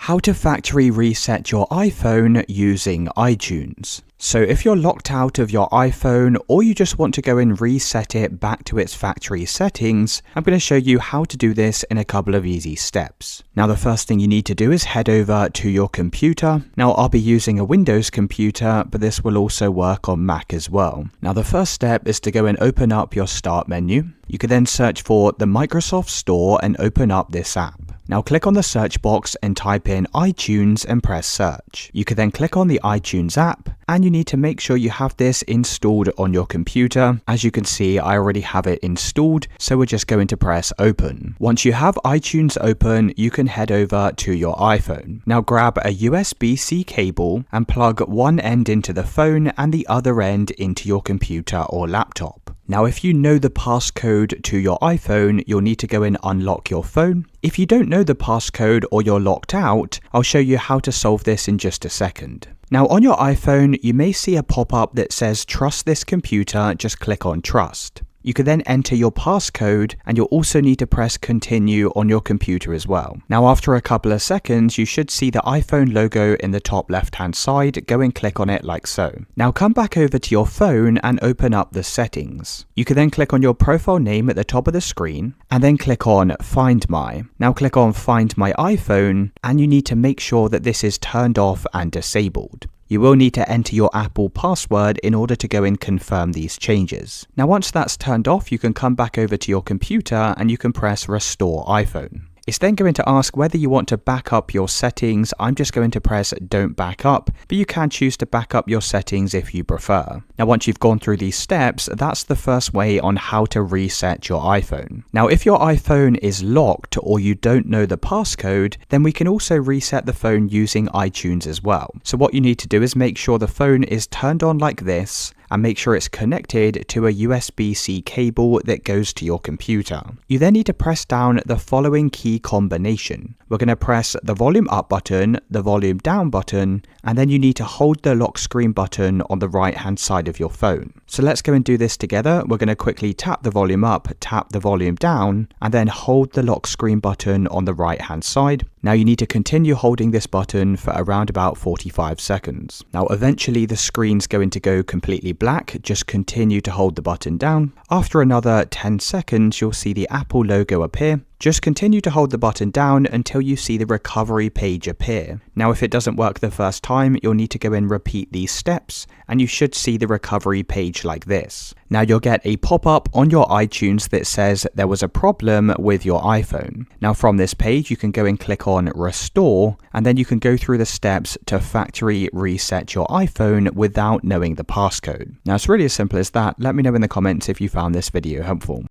How to factory reset your iPhone using iTunes. So if you're locked out of your iPhone or you just want to go and reset it back to its factory settings, I'm going to show you how to do this in a couple of easy steps. Now the first thing you need to do is head over to your computer. Now I'll be using a Windows computer, but this will also work on Mac as well. Now the first step is to go and open up your Start menu. You can then search for the Microsoft Store and open up this app. Now click on the search box and type in iTunes and press search. You can then click on the iTunes app and you need to make sure you have this installed on your computer. As you can see, I already have it installed, so we're just going to press open. Once you have iTunes open, you can head over to your iPhone. Now grab a USB-C cable and plug one end into the phone and the other end into your computer or laptop. Now, if you know the passcode to your iPhone, you'll need to go and unlock your phone. If you don't know the passcode or you're locked out, I'll show you how to solve this in just a second. Now, on your iPhone, you may see a pop-up that says trust this computer, just click on trust. You can then enter your passcode and you'll also need to press continue on your computer as well. Now after a couple of seconds, you should see the iPhone logo in the top left hand side. Go and click on it like so. Now come back over to your phone and open up the settings. You can then click on your profile name at the top of the screen and then click on Find My. Now click on Find My iPhone and you need to make sure that this is turned off and disabled. You will need to enter your Apple password in order to go and confirm these changes. Now once that's turned off, you can come back over to your computer and you can press Restore iPhone. It's then going to ask whether you want to back up your settings. I'm just going to press Don't Back Up, but you can choose to back up your settings if you prefer. Now once you've gone through these steps, that's the first way on how to reset your iPhone. Now if your iPhone is locked or you don't know the passcode, then we can also reset the phone using iTunes as well. So what you need to do is make sure the phone is turned on like this, and make sure it's connected to a USB-C cable that goes to your computer. You then need to press down the following key combination. We're going to press the volume up button, the volume down button, and then you need to hold the lock screen button on the right hand side of your phone. So let's go and do this together. We're going to quickly tap the volume up, tap the volume down, and then hold the lock screen button on the right hand side. Now you need to continue holding this button for around about 45 seconds. Now eventually the screen's going to go completely black. Just continue to hold the button down. After another 10 seconds, you'll see the Apple logo appear. Just continue to hold the button down until you see the recovery page appear. Now if it doesn't work the first time, you'll need to go and repeat these steps and you should see the recovery page like this. Now you'll get a pop-up on your iTunes that says there was a problem with your iPhone. Now from this page, you can go and click on Restore and then you can go through the steps to factory reset your iPhone without knowing the passcode. Now it's really as simple as that. Let me know in the comments if you found this video helpful.